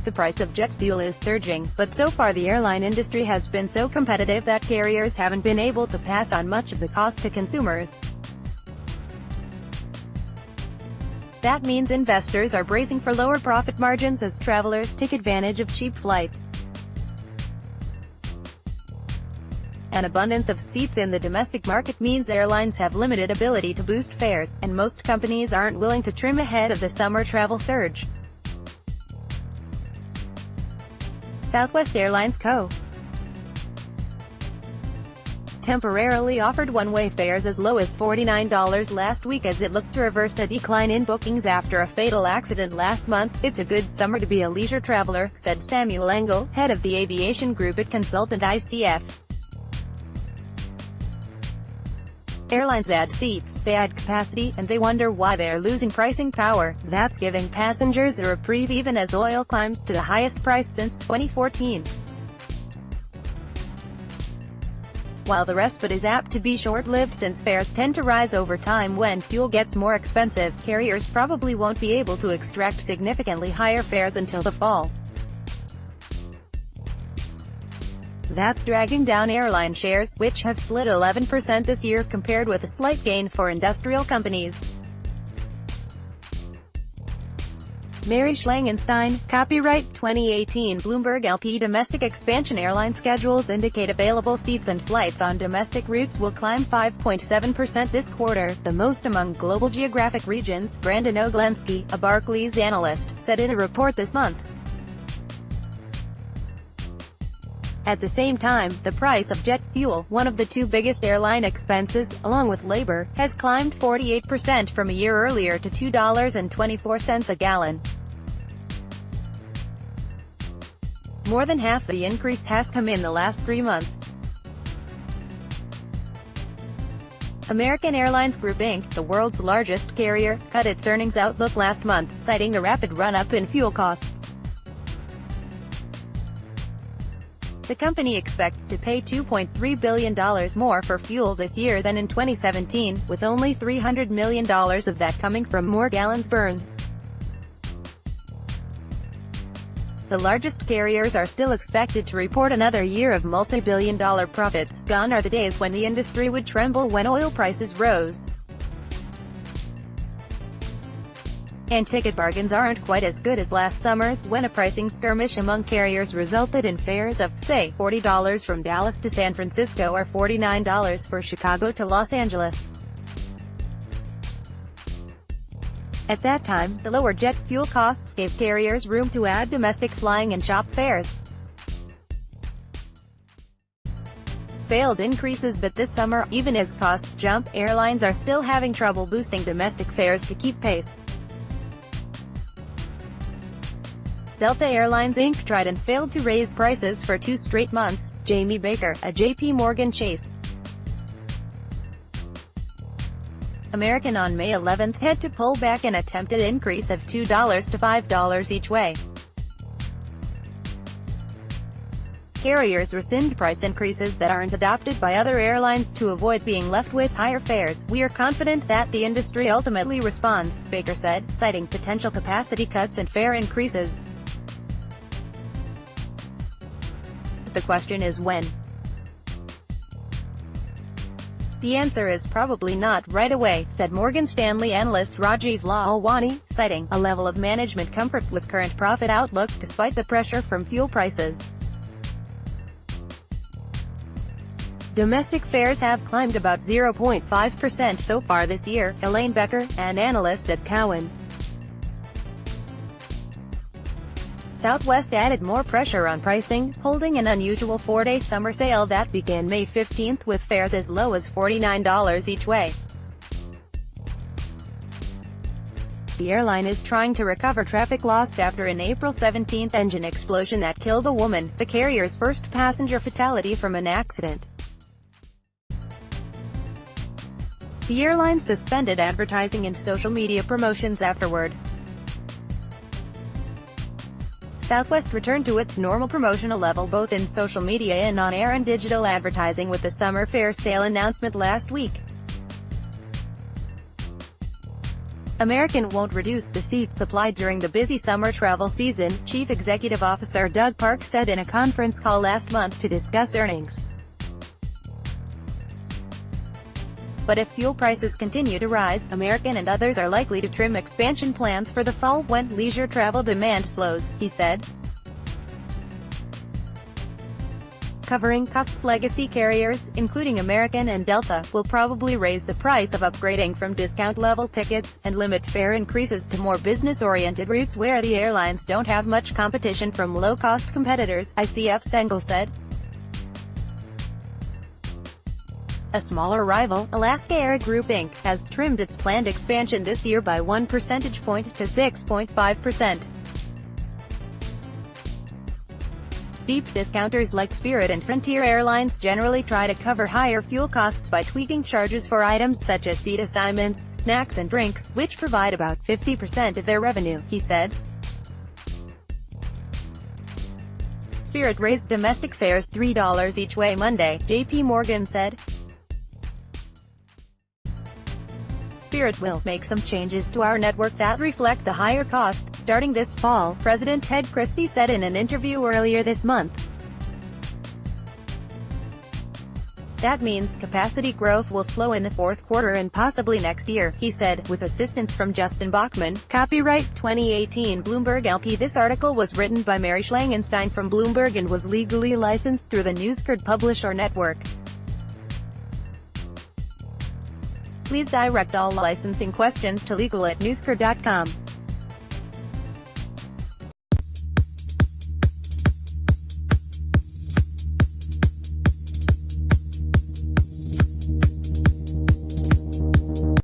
The price of jet fuel is surging, but so far the airline industry has been so competitive that carriers haven't been able to pass on much of the cost to consumers. That means investors are bracing for lower profit margins as travelers take advantage of cheap flights. An abundance of seats in the domestic market means airlines have limited ability to boost fares, and most companies aren't willing to trim ahead of the summer travel surge. Southwest Airlines Co. temporarily offered one-way fares as low as $49 last week as it looked to reverse a decline in bookings after a fatal accident last month. "It's a good summer to be a leisure traveler," said Samuel Engel, head of the aviation group at consultant ICF. Airlines add seats, they add capacity, and they wonder why they're losing pricing power. That's giving passengers a reprieve even as oil climbs to the highest price since 2014. While the respite is apt to be short-lived since fares tend to rise over time when fuel gets more expensive, carriers probably won't be able to extract significantly higher fares until the fall. That's dragging down airline shares, which have slid 11% this year compared with a slight gain for industrial companies. Mary Schlangenstein, copyright 2018 Bloomberg LP Domestic expansion airline schedules indicate available seats and flights on domestic routes will climb 5.7% this quarter, the most among global geographic regions, Brandon Oglensky, a Barclays analyst, said in a report this month. At the same time, the price of jet fuel, one of the two biggest airline expenses, along with labor, has climbed 48% from a year earlier to $2.24 a gallon. More than half the increase has come in the last 3 months. American Airlines Group Inc., the world's largest carrier, cut its earnings outlook last month, citing a rapid run-up in fuel costs. The company expects to pay $2.3 billion more for fuel this year than in 2017, with only $300 million of that coming from more gallons burned. The largest carriers are still expected to report another year of multi-billion-dollar profits. Gone are the days when the industry would tremble when oil prices rose. And ticket bargains aren't quite as good as last summer, when a pricing skirmish among carriers resulted in fares of, say, $40 from Dallas to San Francisco or $49 for Chicago to Los Angeles. At that time, the lower jet fuel costs gave carriers room to add domestic flying and shop fares. Failed increases, but this summer, even as costs jump, airlines are still having trouble boosting domestic fares to keep pace. Delta Airlines Inc. tried and failed to raise prices for 2 straight months. Jamie Baker, a J.P. Morgan Chase. American on May 11 had to pull back an attempted increase of $2 to $5 each way. Carriers rescind price increases that aren't adopted by other airlines to avoid being left with higher fares. "We are confident that the industry ultimately responds," Baker said, citing potential capacity cuts and fare increases. The question is when. The answer is probably not right away, said Morgan Stanley analyst Rajiv Lalwani, citing a level of management comfort with current profit outlook despite the pressure from fuel prices. Domestic fares have climbed about 0.5% so far this year, Elaine Becker, an analyst at Cowen. Southwest added more pressure on pricing, holding an unusual 4-day summer sale that began May 15 with fares as low as $49 each way. The airline is trying to recover traffic lost after an April 17 engine explosion that killed a woman, the carrier's first passenger fatality from an accident. The airline suspended advertising and social media promotions afterward. Southwest returned to its normal promotional level both in social media and on-air and digital advertising with the summer fare sale announcement last week. American won't reduce the seat supply during the busy summer travel season, Chief Executive Officer Doug Park said in a conference call last month to discuss earnings. But if fuel prices continue to rise, American and others are likely to trim expansion plans for the fall when leisure travel demand slows, he said. Covering costs, legacy carriers, including American and Delta, will probably raise the price of upgrading from discount-level tickets, and limit fare increases to more business-oriented routes where the airlines don't have much competition from low-cost competitors, ICF Sengel said. A smaller rival, Alaska Air Group Inc., has trimmed its planned expansion this year by 1 percentage point to 6.5%. Deep discounters like Spirit and Frontier Airlines generally try to cover higher fuel costs by tweaking charges for items such as seat assignments, snacks and drinks, which provide about 50% of their revenue, he said. Spirit raised domestic fares $3 each way Monday, J.P. Morgan said. Spirit will make some changes to our network that reflect the higher cost, starting this fall, President Ted Christie said in an interview earlier this month. That means capacity growth will slow in the fourth quarter and possibly next year, he said, with assistance from Justin Bachman. Copyright 2018 Bloomberg LP. This article was written by Mary Schlangenstein from Bloomberg and was legally licensed through the NewsCard publisher network. Please direct all licensing questions to legal@newscard.com.